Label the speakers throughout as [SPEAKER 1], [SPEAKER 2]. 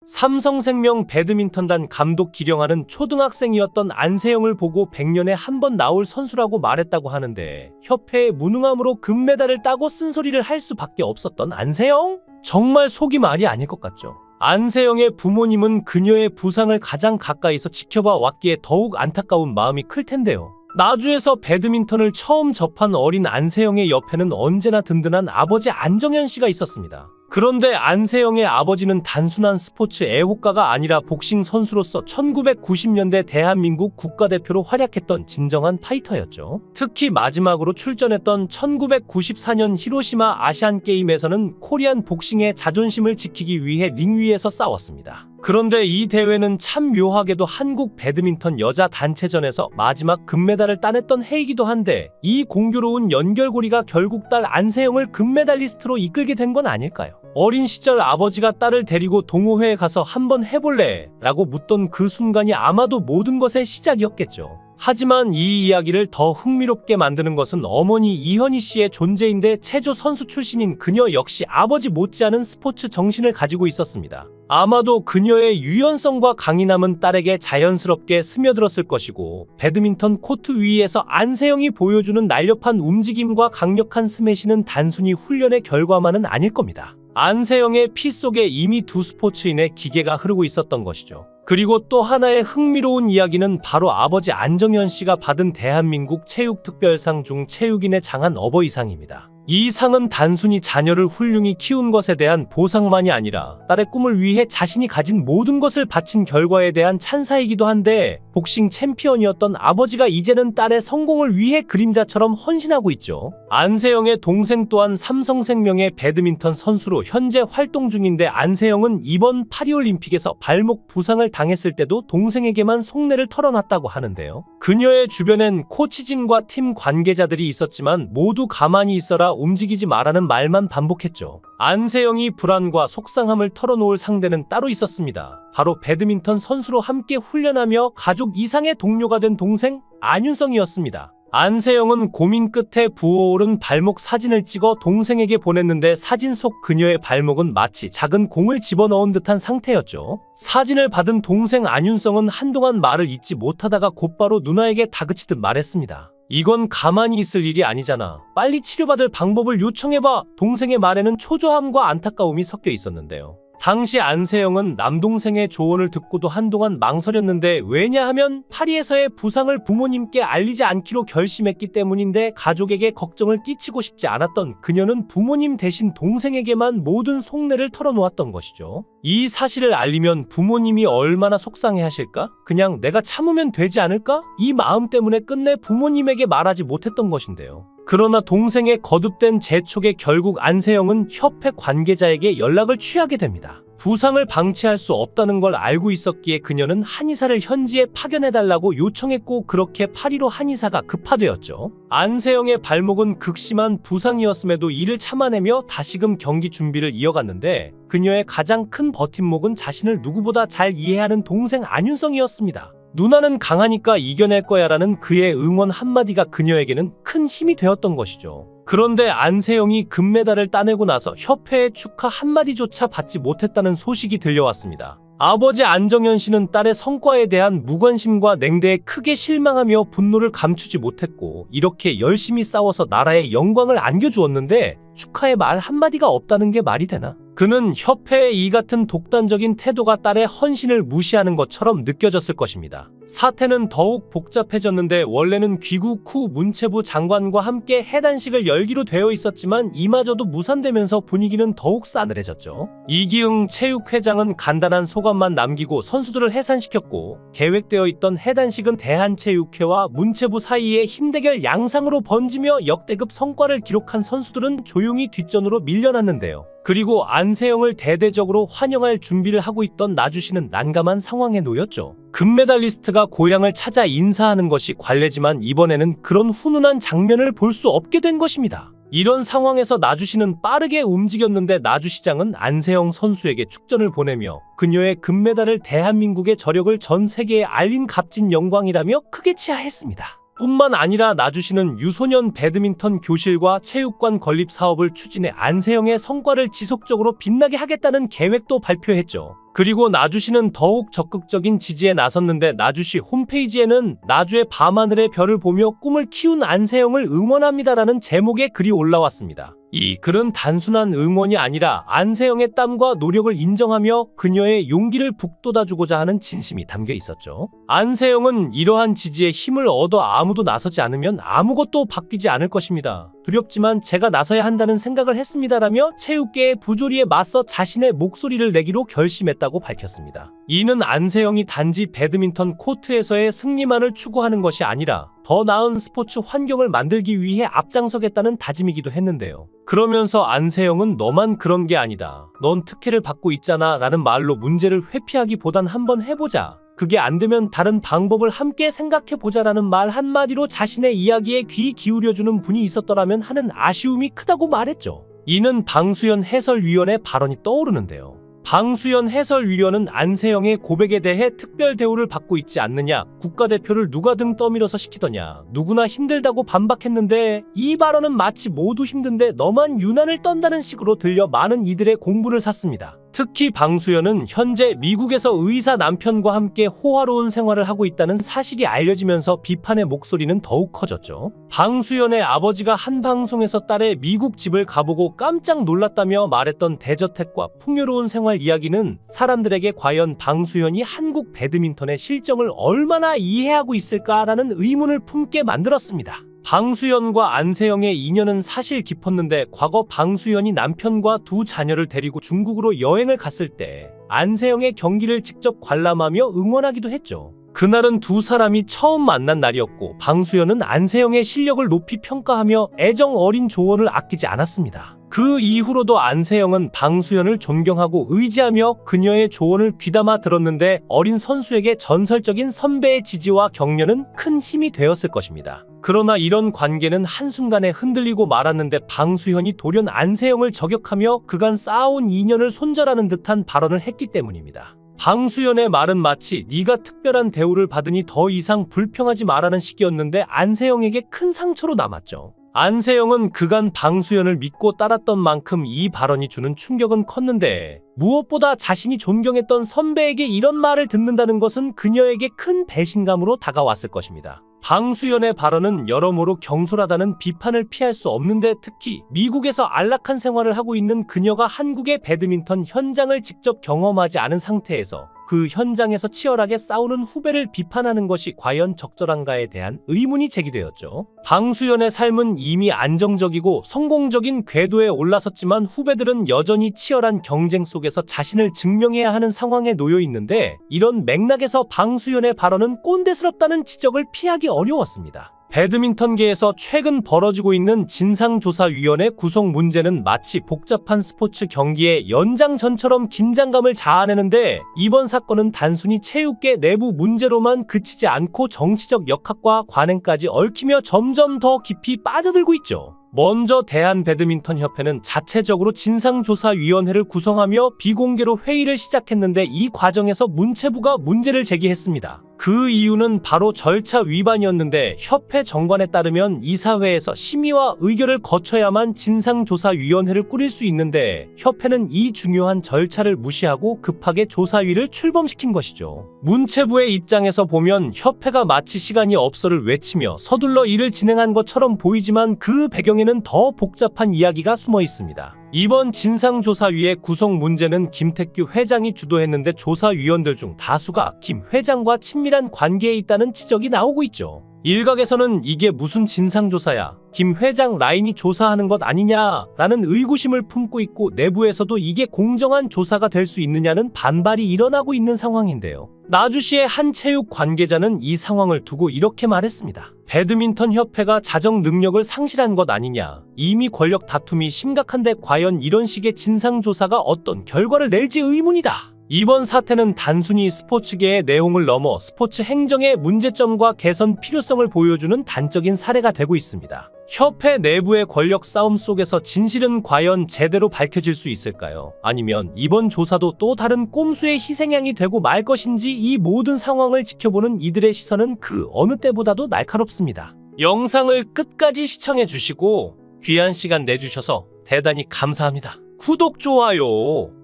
[SPEAKER 1] 삼성생명 배드민턴단 감독 기령하는 초등학생이었던 안세영을 보고 100년에 한 번 나올 선수라고 말했다고 하는데 협회의 무능함으로 금메달을 따고 쓴소리를 할 수밖에 없었던 안세영? 정말 속이 말이 아닐 것 같죠. 안세영의 부모님은 그녀의 부상을 가장 가까이서 지켜봐 왔기에 더욱 안타까운 마음이 클 텐데요. 나주에서 배드민턴을 처음 접한 어린 안세영의 옆에는 언제나 든든한 아버지 안정현 씨가 있었습니다. 그런데 안세영의 아버지는 단순한 스포츠 애호가가 아니라 복싱 선수로서 1990년대 대한민국 국가대표로 활약했던 진정한 파이터였죠. 특히 마지막으로 출전했던 1994년 히로시마 아시안게임에서는 코리안 복싱의 자존심을 지키기 위해 링 위에서 싸웠습니다. 그런데 이 대회는 참 묘하게도 한국 배드민턴 여자 단체전에서 마지막 금메달을 따냈던 해이기도 한데 이 공교로운 연결고리가 결국 딸 안세영을 금메달리스트로 이끌게 된 건 아닐까요? 어린 시절 아버지가 딸을 데리고 동호회에 가서 한번 해볼래? 라고 묻던 그 순간이 아마도 모든 것의 시작이었겠죠. 하지만 이 이야기를 더 흥미롭게 만드는 것은 어머니 이현희 씨의 존재인데 체조 선수 출신인 그녀 역시 아버지 못지않은 스포츠 정신을 가지고 있었습니다. 아마도 그녀의 유연성과 강인함은 딸에게 자연스럽게 스며들었을 것이고 배드민턴 코트 위에서 안세영이 보여주는 날렵한 움직임과 강력한 스매시는 단순히 훈련의 결과만은 아닐 겁니다. 안세영의 피 속에 이미 두 스포츠인의 기계가 흐르고 있었던 것이죠. 그리고 또 하나의 흥미로운 이야기는 바로 아버지 안정현 씨가 받은 대한민국 체육특별상 중 체육인의 장한 어버이상입니다. 이 상은 단순히 자녀를 훌륭히 키운 것에 대한 보상만이 아니라 딸의 꿈을 위해 자신이 가진 모든 것을 바친 결과에 대한 찬사이기도 한데 복싱 챔피언이었던 아버지가 이제는 딸의 성공을 위해 그림자처럼 헌신하고 있죠. 안세영의 동생 또한 삼성생명의 배드민턴 선수로 현재 활동 중인데 안세영은 이번 파리올림픽에서 발목 부상을 당했을 때도 동생에게만 속내를 털어놨다고 하는데요. 그녀의 주변엔 코치진과 팀 관계자들이 있었지만 모두 가만히 있어라 움직이지 마라는 말만 반복했죠. 안세영이 불안과 속상함을 털어놓을 상대는 따로 있었습니다. 바로 배드민턴 선수로 함께 훈련하며 가족 이상의 동료가 된 동생 안윤성이었습니다. 안세영은 고민 끝에 부어오른 발목 사진을 찍어 동생에게 보냈는데 사진 속 그녀의 발목은 마치 작은 공을 집어넣은 듯한 상태였죠. 사진을 받은 동생 안윤성은 한동안 말을 잇지 못하다가 곧바로 누나에게 다그치듯 말했습니다. 이건 가만히 있을 일이 아니잖아. 빨리 치료받을 방법을 요청해봐. 동생의 말에는 초조함과 안타까움이 섞여 있었는데요. 당시 안세영은 남동생의 조언을 듣고도 한동안 망설였는데 왜냐하면 파리에서의 부상을 부모님께 알리지 않기로 결심했기 때문인데 가족에게 걱정을 끼치고 싶지 않았던 그녀는 부모님 대신 동생에게만 모든 속내를 털어놓았던 것이죠. 이 사실을 알리면 부모님이 얼마나 속상해하실까? 그냥 내가 참으면 되지 않을까? 이 마음 때문에 끝내 부모님에게 말하지 못했던 것인데요. 그러나 동생의 거듭된 재촉에 결국 안세영은 협회 관계자에게 연락을 취하게 됩니다. 부상을 방치할 수 없다는 걸 알고 있었기에 그녀는 한의사를 현지에 파견해달라고 요청했고 그렇게 파리로 한의사가 급파되었죠. 안세영의 발목은 극심한 부상이었음에도 이를 참아내며 다시금 경기 준비를 이어갔는데 그녀의 가장 큰 버팀목은 자신을 누구보다 잘 이해하는 동생 안윤성이었습니다. 누나는 강하니까 이겨낼 거야 라는 그의 응원 한마디가 그녀에게는 큰 힘이 되었던 것이죠. 그런데 안세영이 금메달을 따내고 나서 협회의 축하 한마디조차 받지 못했다는 소식이 들려왔습니다. 아버지 안정현 씨는 딸의 성과에 대한 무관심과 냉대에 크게 실망하며 분노를 감추지 못했고 이렇게 열심히 싸워서 나라에 영광을 안겨주었는데 축하의 말 한마디가 없다는 게 말이 되나? 그는 협회의 이 같은 독단적인 태도가 딸의 헌신을 무시하는 것처럼 느껴졌을 것입니다. 사태는 더욱 복잡해졌는데 원래는 귀국 후 문체부 장관과 함께 해단식을 열기로 되어 있었지만 이마저도 무산되면서 분위기는 더욱 싸늘해졌죠. 이기흥 체육회장은 간단한 소감만 남기고 선수들을 해산시켰고 계획되어 있던 해단식은 대한체육회와 문체부 사이의 힘대결 양상으로 번지며 역대급 성과를 기록한 선수들은 조용히 뒷전으로 밀려났는데요. 그리고 안세영을 대대적으로 환영할 준비를 하고 있던 나주시는 난감한 상황에 놓였죠. 금메달리스트가 고향을 찾아 인사하는 것이 관례지만 이번에는 그런 훈훈한 장면을 볼 수 없게 된 것입니다. 이런 상황에서 나주시는 빠르게 움직였는데 나주시장은 안세영 선수에게 축전을 보내며 그녀의 금메달을 대한민국의 저력을 전 세계에 알린 값진 영광이라며 크게 치하했습니다. 뿐만 아니라 나주시는 유소년 배드민턴 교실과 체육관 건립 사업을 추진해 안세영의 성과를 지속적으로 빛나게 하겠다는 계획도 발표했죠. 그리고 나주시는 더욱 적극적인 지지에 나섰는데 나주시 홈페이지에는 나주의 밤하늘의 별을 보며 꿈을 키운 안세영을 응원합니다라는 제목의 글이 올라왔습니다. 이 글은 단순한 응원이 아니라 안세영의 땀과 노력을 인정하며 그녀의 용기를 북돋아주고자 하는 진심이 담겨 있었죠. 안세영은 이러한 지지에 힘을 얻어 아무도 나서지 않으면 아무것도 바뀌지 않을 것입니다. 두렵지만 제가 나서야 한다는 생각을 했습니다라며 체육계의 부조리에 맞서 자신의 목소리를 내기로 결심했다고 밝혔습니다. 이는 안세영이 단지 배드민턴 코트에서의 승리만을 추구하는 것이 아니라 더 나은 스포츠 환경을 만들기 위해 앞장서겠다는 다짐이기도 했는데요. 그러면서 안세영은 너만 그런 게 아니다. 넌 특혜를 받고 있잖아 라는 말로 문제를 회피하기보단 한번 해보자. 그게 안 되면 다른 방법을 함께 생각해보자라는 말 한마디로 자신의 이야기에 귀 기울여주는 분이 있었더라면 하는 아쉬움이 크다고 말했죠. 이는 방수연 해설위원의 발언이 떠오르는데요. 방수연 해설위원은 안세영의 고백에 대해 특별 대우를 받고 있지 않느냐, 국가대표를 누가 등 떠밀어서 시키더냐, 누구나 힘들다고 반박했는데 이 발언은 마치 모두 힘든데 너만 유난을 떤다는 식으로 들려 많은 이들의 공분을 샀습니다. 특히 방수연은 현재 미국에서 의사 남편과 함께 호화로운 생활을 하고 있다는 사실이 알려지면서 비판의 목소리는 더욱 커졌죠. 방수연의 아버지가 한 방송에서 딸의 미국 집을 가보고 깜짝 놀랐다며 말했던 대저택과 풍요로운 생활 이야기는 사람들에게 과연 방수연이 한국 배드민턴의 실정을 얼마나 이해하고 있을까라는 의문을 품게 만들었습니다. 방수연과 안세영의 인연은 사실 깊었는데 과거 방수연이 남편과 두 자녀를 데리고 중국으로 여행을 갔을 때 안세영의 경기를 직접 관람하며 응원하기도 했죠. 그날은 두 사람이 처음 만난 날이었고 방수연은 안세영의 실력을 높이 평가하며 애정 어린 조언을 아끼지 않았습니다. 그 이후로도 안세영은 방수연을 존경하고 의지하며 그녀의 조언을 귀담아 들었는데 어린 선수에게 전설적인 선배의 지지와 격려는 큰 힘이 되었을 것입니다. 그러나 이런 관계는 한순간에 흔들리고 말았는데 방수연이 돌연 안세영을 저격하며 그간 쌓아온 인연을 손절하는 듯한 발언을 했기 때문입니다. 방수연의 말은 마치 네가 특별한 대우를 받으니 더 이상 불평하지 말라는 식이었는데 안세영에게 큰 상처로 남았죠. 안세영은 그간 방수연을 믿고 따랐던 만큼 이 발언이 주는 충격은 컸는데 무엇보다 자신이 존경했던 선배에게 이런 말을 듣는다는 것은 그녀에게 큰 배신감으로 다가왔을 것입니다. 방수연의 발언은 여러모로 경솔하다는 비판을 피할 수 없는데 특히 미국에서 안락한 생활을 하고 있는 그녀가 한국의 배드민턴 현장을 직접 경험하지 않은 상태에서 그 현장에서 치열하게 싸우는 후배를 비판하는 것이 과연 적절한가에 대한 의문이 제기되었죠. 방수연의 삶은 이미 안정적이고 성공적인 궤도에 올라섰지만 후배들은 여전히 치열한 경쟁 속에서 자신을 증명해야 하는 상황에 놓여 있는데 이런 맥락에서 방수연의 발언은 꼰대스럽다는 지적을 피하기 어려웠습니다. 배드민턴계에서 최근 벌어지고 있는 진상조사위원회 구성 문제는 마치 복잡한 스포츠 경기의 연장전처럼 긴장감을 자아내는데 이번 사건은 단순히 체육계 내부 문제로만 그치지 않고 정치적 역학과 관행까지 얽히며 점점 더 깊이 빠져들고 있죠. 먼저 대한배드민턴협회는 자체적으로 진상조사위원회를 구성하며 비공개로 회의를 시작했는데 이 과정에서 문체부가 문제를 제기했습니다. 그 이유는 바로 절차 위반이었는데 협회 정관에 따르면 이사회에서 심의와 의결을 거쳐야만 진상조사위원회를 꾸릴 수 있는데 협회는 이 중요한 절차를 무시하고 급하게 조사위를 출범시킨 것이죠. 문체부의 입장에서 보면 협회가 마치 시간이 없어를 외치며 서둘러 일을 진행한 것처럼 보이지만 그 배경에는 더 복잡한 이야기가 숨어 있습니다. 이번 진상조사위의 구성 문제는 김택규 회장이 주도했는데 조사위원들 중 다수가 김 회장과 친밀한 관계에 있다는 지적이 나오고 있죠. 일각에서는 이게 무슨 진상조사야, 김 회장 라인이 조사하는 것 아니냐라는 의구심을 품고 있고 내부에서도 이게 공정한 조사가 될 수 있느냐는 반발이 일어나고 있는 상황인데요. 나주시의 한 체육 관계자는 이 상황을 두고 이렇게 말했습니다. 배드민턴 협회가 자정 능력을 상실한 것 아니냐. 이미 권력 다툼이 심각한데 과연 이런 식의 진상조사가 어떤 결과를 낼지 의문이다. 이번 사태는 단순히 스포츠계의 내용을 넘어 스포츠 행정의 문제점과 개선 필요성을 보여주는 단적인 사례가 되고 있습니다. 협회 내부의 권력 싸움 속에서 진실은 과연 제대로 밝혀질 수 있을까요? 아니면 이번 조사도 또 다른 꼼수의 희생양이 되고 말 것인지, 이 모든 상황을 지켜보는 이들의 시선은 그 어느 때보다도 날카롭습니다. 영상을 끝까지 시청해 주시고 귀한 시간 내주셔서 대단히 감사합니다. 구독, 좋아요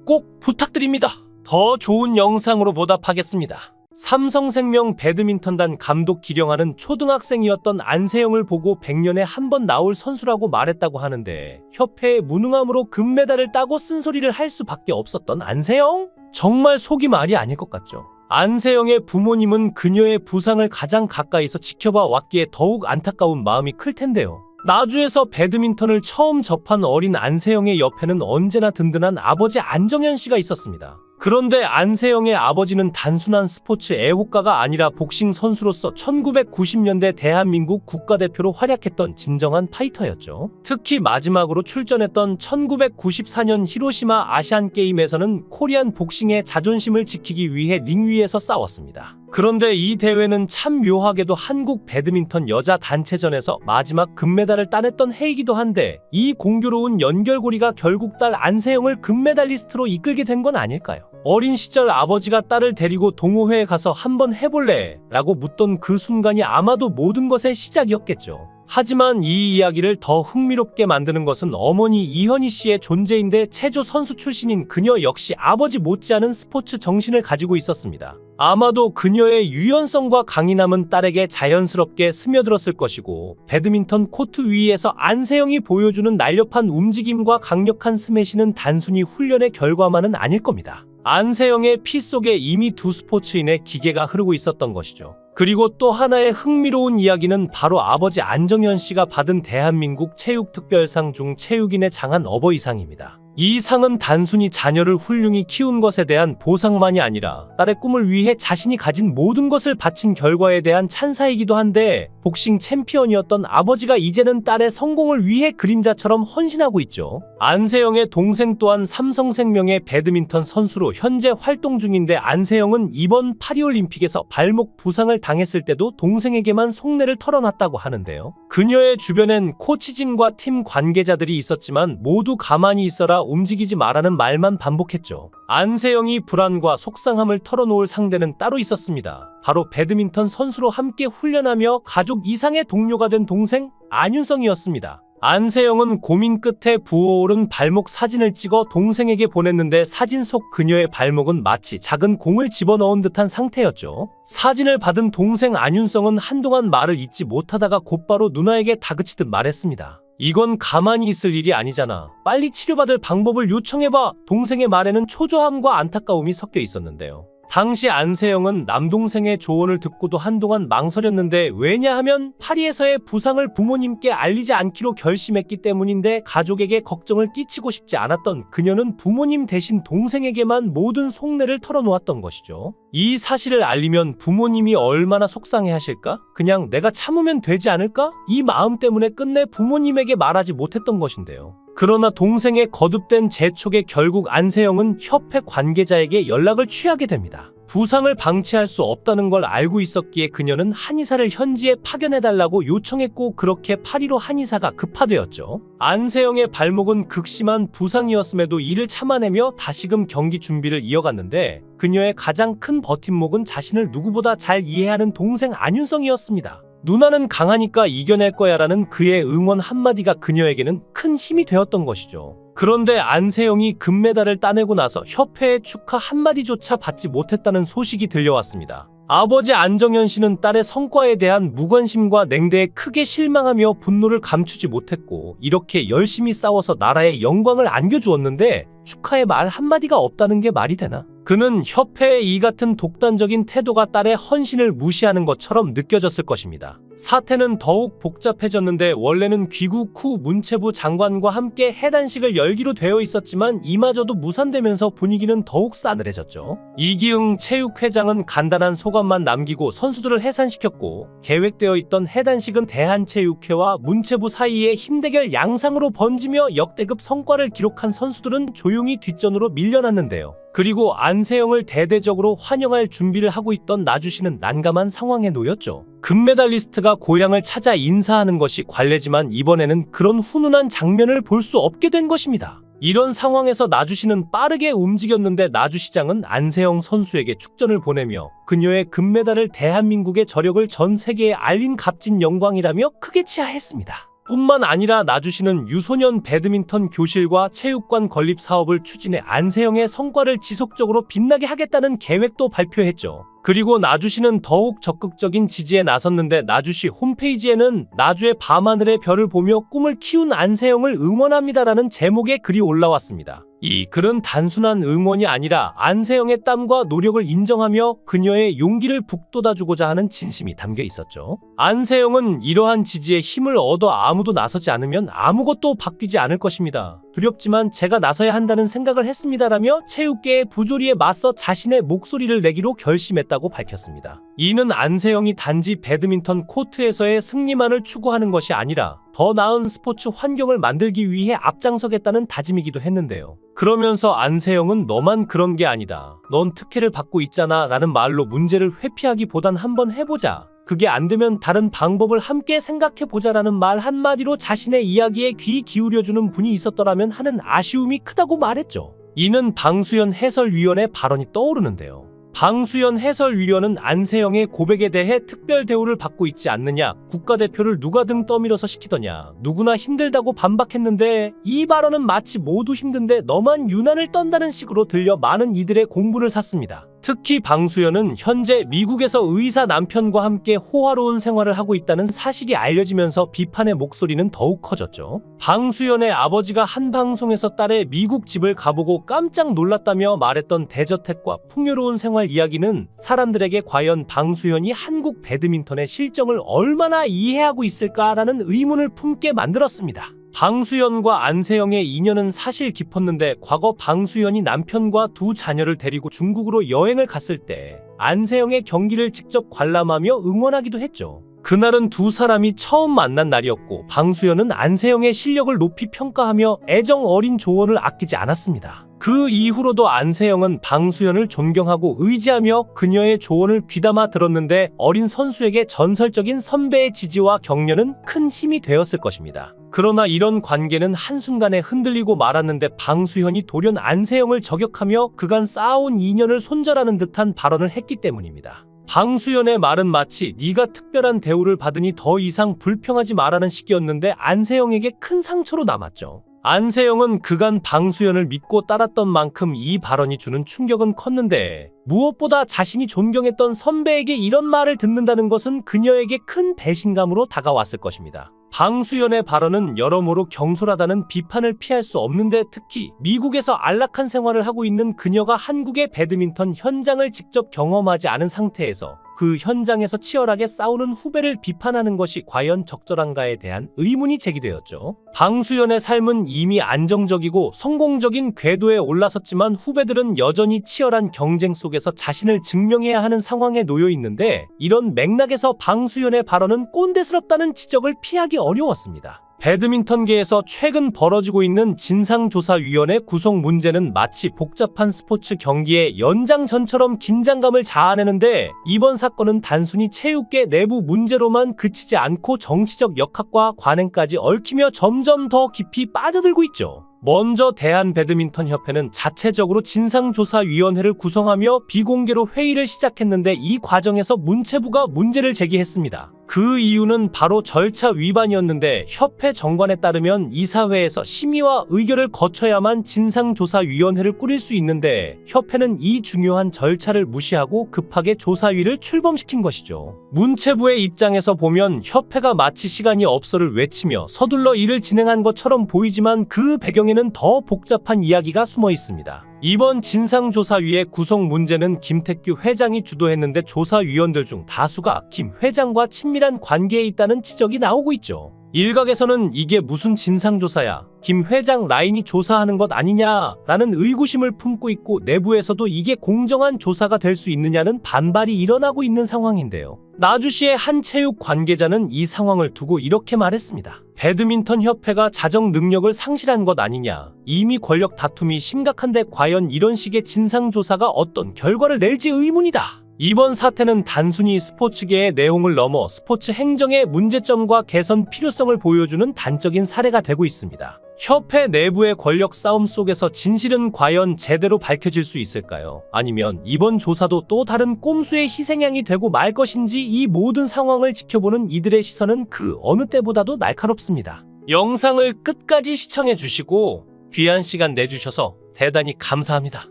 [SPEAKER 1] 꼭 부탁드립니다. 더 좋은 영상으로 보답하겠습니다. 삼성생명 배드민턴단 감독 기령하는 초등학생이었던 안세영을 보고 100년에 한 번 나올 선수라고 말했다고 하는데, 협회의 무능함으로 금메달을 따고 쓴소리를 할 수밖에 없었던 안세영? 정말 속이 말이 아닐 것 같죠. 안세영의 부모님은 그녀의 부상을 가장 가까이서 지켜봐 왔기에 더욱 안타까운 마음이 클 텐데요. 나주에서 배드민턴을 처음 접한 어린 안세영의 옆에는 언제나 든든한 아버지 안정현 씨가 있었습니다. 그런데 안세영의 아버지는 단순한 스포츠 애호가가 아니라 복싱 선수로서 1990년대 대한민국 국가대표로 활약했던 진정한 파이터였죠. 특히 마지막으로 출전했던 1994년 히로시마 아시안게임에서는 코리안 복싱의 자존심을 지키기 위해 링 위에서 싸웠습니다. 그런데 이 대회는 참 묘하게도 한국 배드민턴 여자 단체전에서 마지막 금메달을 따냈던 해이기도 한데, 이 공교로운 연결고리가 결국 딸 안세영을 금메달리스트로 이끌게 된 건 아닐까요? 어린 시절 아버지가 딸을 데리고 동호회에 가서 한번 해볼래? 라고 묻던 그 순간이 아마도 모든 것의 시작이었겠죠. 하지만 이 이야기를 더 흥미롭게 만드는 것은 어머니 이현희 씨의 존재인데, 체조 선수 출신인 그녀 역시 아버지 못지않은 스포츠 정신을 가지고 있었습니다. 아마도 그녀의 유연성과 강인함은 딸에게 자연스럽게 스며들었을 것이고, 배드민턴 코트 위에서 안세영이 보여주는 날렵한 움직임과 강력한 스매시는 단순히 훈련의 결과만은 아닐 겁니다. 안세영의 피 속에 이미 두 스포츠인의 기계가 흐르고 있었던 것이죠. 그리고 또 하나의 흥미로운 이야기는 바로 아버지 안정현 씨가 받은 대한민국 체육특별상 중 체육인의 장한 어버이상입니다. 이 상은 단순히 자녀를 훌륭히 키운 것에 대한 보상만이 아니라 딸의 꿈을 위해 자신이 가진 모든 것을 바친 결과에 대한 찬사이기도 한데, 복싱 챔피언이었던 아버지가 이제는 딸의 성공을 위해 그림자처럼 헌신하고 있죠. 안세영의 동생 또한 삼성생명의 배드민턴 선수로 현재 활동 중인데, 안세영은 이번 파리올림픽에서 발목 부상을 당했을 때도 동생에게만 속내를 털어놨다고 하는데요. 그녀의 주변엔 코치진과 팀 관계자들이 있었지만 모두 가만히 있어라, 움직이지 마라는 말만 반복했죠. 안세영이 불안과 속상함을 털어놓을 상대는 따로 있었습니다. 바로 배드민턴 선수로 함께 훈련하며 가족 이상의 동료가 된 동생 안윤성이었습니다. 안세영은 고민 끝에 부어오른 발목 사진을 찍어 동생에게 보냈는데, 사진 속 그녀의 발목은 마치 작은 공을 집어넣은 듯한 상태였죠. 사진을 받은 동생 안윤성은 한동안 말을 잇지 못하다가 곧바로 누나에게 다그치듯 말했습니다. 이건 가만히 있을 일이 아니잖아. 빨리 치료받을 방법을 요청해봐. 동생의 말에는 초조함과 안타까움이 섞여 있었는데요. 당시 안세영은 남동생의 조언을 듣고도 한동안 망설였는데, 왜냐하면 파리에서의 부상을 부모님께 알리지 않기로 결심했기 때문인데, 가족에게 걱정을 끼치고 싶지 않았던 그녀는 부모님 대신 동생에게만 모든 속내를 털어놓았던 것이죠. 이 사실을 알리면 부모님이 얼마나 속상해하실까? 그냥 내가 참으면 되지 않을까? 이 마음 때문에 끝내 부모님에게 말하지 못했던 것인데요. 그러나 동생의 거듭된 재촉에 결국 안세영은 협회 관계자에게 연락을 취하게 됩니다. 부상을 방치할 수 없다는 걸 알고 있었기에 그녀는 한의사를 현지에 파견해달라고 요청했고, 그렇게 파리로 한의사가 급파되었죠. 안세영의 발목은 극심한 부상이었음에도 이를 참아내며 다시금 경기 준비를 이어갔는데, 그녀의 가장 큰 버팀목은 자신을 누구보다 잘 이해하는 동생 안윤성이었습니다. 누나는 강하니까 이겨낼 거야 라는 그의 응원 한마디가 그녀에게는 큰 힘이 되었던 것이죠. 그런데 안세영이 금메달을 따내고 나서 협회의 축하 한마디조차 받지 못했다는 소식이 들려왔습니다. 아버지 안정현 씨는 딸의 성과에 대한 무관심과 냉대에 크게 실망하며 분노를 감추지 못했고, 이렇게 열심히 싸워서 나라에 영광을 안겨주었는데 축하의 말 한마디가 없다는 게 말이 되나? 그는 협회의 이 같은 독단적인 태도가 딸의 헌신을 무시하는 것처럼 느껴졌을 것입니다. 사태는 더욱 복잡해졌는데, 원래는 귀국 후 문체부 장관과 함께 해단식을 열기로 되어 있었지만 이마저도 무산되면서 분위기는 더욱 싸늘해졌죠. 이기흥 체육회장은 간단한 소감만 남기고 선수들을 해산시켰고, 계획되어 있던 해단식은 대한체육회와 문체부 사이의 힘대결 양상으로 번지며 역대급 성과를 기록한 선수들은 조용히 조용히 뒷전으로 밀려났는데요. 그리고 안세영을 대대적으로 환영할 준비를 하고 있던 나주씨는 난감한 상황에 놓였죠. 금메달리스트가 고향을 찾아 인사하는 것이 관례지만 이번에는 그런 훈훈한 장면을 볼 수 없게 된 것입니다. 이런 상황에서 나주시는 빠르게 움직였는데 나주시장은 안세영 선수에게 축전을 보내며 그녀의 금메달을 대한민국의 저력을 전 세계에 알린 값진 영광이라며 크게 치하했습니다. 뿐만 아니라 나주시는 유소년 배드민턴 교실과 체육관 건립 사업을 추진해 안세영의 성과를 지속적으로 빛나게 하겠다는 계획도 발표했죠. 그리고 나주시는 더욱 적극적인 지지에 나섰는데 나주시 홈페이지에는 나주의 밤하늘의 별을 보며 꿈을 키운 안세영을 응원합니다라는 제목의 글이 올라왔습니다. 이 글은 단순한 응원이 아니라 안세영의 땀과 노력을 인정하며 그녀의 용기를 북돋아주고자 하는 진심이 담겨 있었죠. 안세영은 이러한 지지에 힘을 얻어 아무도 나서지 않으면 아무것도 바뀌지 않을 것입니다. 두렵지만 제가 나서야 한다는 생각을 했습니다라며 체육계의 부조리에 맞서 자신의 목소리를 내기로 결심했다고 밝혔습니다. 이는 안세영이 단지 배드민턴 코트에서의 승리만을 추구하는 것이 아니라 더 나은 스포츠 환경을 만들기 위해 앞장서겠다는 다짐이기도 했는데요. 그러면서 안세영은 너만 그런 게 아니다. 넌 특혜를 받고 있잖아 라는 말로 문제를 회피하기보단 한번 해보자. 그게 안 되면 다른 방법을 함께 생각해보자라는 말 한마디로 자신의 이야기에 귀 기울여주는 분이 있었더라면 하는 아쉬움이 크다고 말했죠. 이는 방수연 해설위원의 발언이 떠오르는데요. 방수연 해설위원은 안세영의 고백에 대해 특별 대우를 받고 있지 않느냐, 국가대표를 누가 등 떠밀어서 시키더냐, 누구나 힘들다고 반박했는데 이 발언은 마치 모두 힘든데 너만 유난을 떤다는 식으로 들려 많은 이들의 공분을 샀습니다. 특히 방수연은 현재 미국에서 의사 남편과 함께 호화로운 생활을 하고 있다는 사실이 알려지면서 비판의 목소리는 더욱 커졌죠. 방수연의 아버지가 한 방송에서 딸의 미국 집을 가보고 깜짝 놀랐다며 말했던 대저택과 풍요로운 생활 이야기는 사람들에게 과연 방수연이 한국 배드민턴의 실정을 얼마나 이해하고 있을까라는 의문을 품게 만들었습니다. 방수연과 안세영의 인연은 사실 깊었는데 과거 방수연이 남편과 두 자녀를 데리고 중국으로 여행을 갔을 때 안세영의 경기를 직접 관람하며 응원하기도 했죠. 그날은 두 사람이 처음 만난 날이었고 방수연은 안세영의 실력을 높이 평가하며 애정 어린 조언을 아끼지 않았습니다. 그 이후로도 안세영은 방수연을 존경하고 의지하며 그녀의 조언을 귀담아 들었는데 어린 선수에게 전설적인 선배의 지지와 격려는 큰 힘이 되었을 것입니다. 그러나 이런 관계는 한순간에 흔들리고 말았는데 방수연이 돌연 안세영을 저격하며 그간 쌓아온 인연을 손절하는 듯한 발언을 했기 때문입니다. 방수연의 말은 마치 네가 특별한 대우를 받으니 더 이상 불평하지 마라는 식이었는데 안세영에게 큰 상처로 남았죠. 안세영은 그간 방수연을 믿고 따랐던 만큼 이 발언이 주는 충격은 컸는데 무엇보다 자신이 존경했던 선배에게 이런 말을 듣는다는 것은 그녀에게 큰 배신감으로 다가왔을 것입니다. 방수연의 발언은 여러모로 경솔하다는 비판을 피할 수 없는데 특히 미국에서 안락한 생활을 하고 있는 그녀가 한국의 배드민턴 현장을 직접 경험하지 않은 상태에서 그 현장에서 치열하게 싸우는 후배를 비판하는 것이 과연 적절한가에 대한 의문이 제기되었죠. 방수연의 삶은 이미 안정적이고 성공적인 궤도에 올라섰지만 후배들은 여전히 치열한 경쟁 속에서 자신을 증명해야 하는 상황에 놓여 있는데 이런 맥락에서 방수연의 발언은 꼰대스럽다는 지적을 피하기 어려웠습니다. 배드민턴계에서 최근 벌어지고 있는 진상조사위원회 구성 문제는 마치 복잡한 스포츠 경기의 연장전처럼 긴장감을 자아내는데 이번 사건은 단순히 체육계 내부 문제로만 그치지 않고 정치적 역학과 관행까지 얽히며 점점 더 깊이 빠져들고 있죠. 먼저 대한배드민턴협회는 자체적으로 진상조사위원회를 구성하며 비공개로 회의를 시작했는데 이 과정에서 문체부가 문제를 제기했습니다. 그 이유는 바로 절차 위반이었는데 협회 정관에 따르면 이사회에서 심의와 의결을 거쳐야만 진상조사위원회를 꾸릴 수 있는데 협회는 이 중요한 절차를 무시하고 급하게 조사위를 출범시킨 것이죠. 문체부의 입장에서 보면 협회가 마치 시간이 없어를 외치며 서둘러 일을 진행한 것처럼 보이지만 그 배경에는 더 복잡한 이야기가 숨어 있습니다. 이번 진상조사위의 구성 문제는 김택규 회장이 주도했는데 조사위원들 중 다수가 김 회장과 친밀한 관계에 있다는 지적이 나오고 있죠. 일각에서는 이게 무슨 진상조사야, 김 회장 라인이 조사하는 것 아니냐라는 의구심을 품고 있고, 내부에서도 이게 공정한 조사가 될 수 있느냐는 반발이 일어나고 있는 상황인데요. 나주시의 한 체육 관계자는 이 상황을 두고 이렇게 말했습니다. 배드민턴 협회가 자정 능력을 상실한 것 아니냐. 이미 권력 다툼이 심각한데 과연 이런 식의 진상조사가 어떤 결과를 낼지 의문이다. 이번 사태는 단순히 스포츠계의 내용을 넘어 스포츠 행정의 문제점과 개선 필요성을 보여주는 단적인 사례가 되고 있습니다. 협회 내부의 권력 싸움 속에서 진실은 과연 제대로 밝혀질 수 있을까요? 아니면 이번 조사도 또 다른 꼼수의 희생양이 되고 말 것인지, 이 모든 상황을 지켜보는 이들의 시선은 그 어느 때보다도 날카롭습니다. 영상을 끝까지 시청해 주시고 귀한 시간 내주셔서 대단히 감사합니다.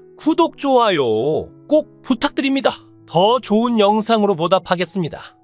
[SPEAKER 1] 구독, 좋아요 꼭 부탁드립니다. 더 좋은 영상으로 보답하겠습니다.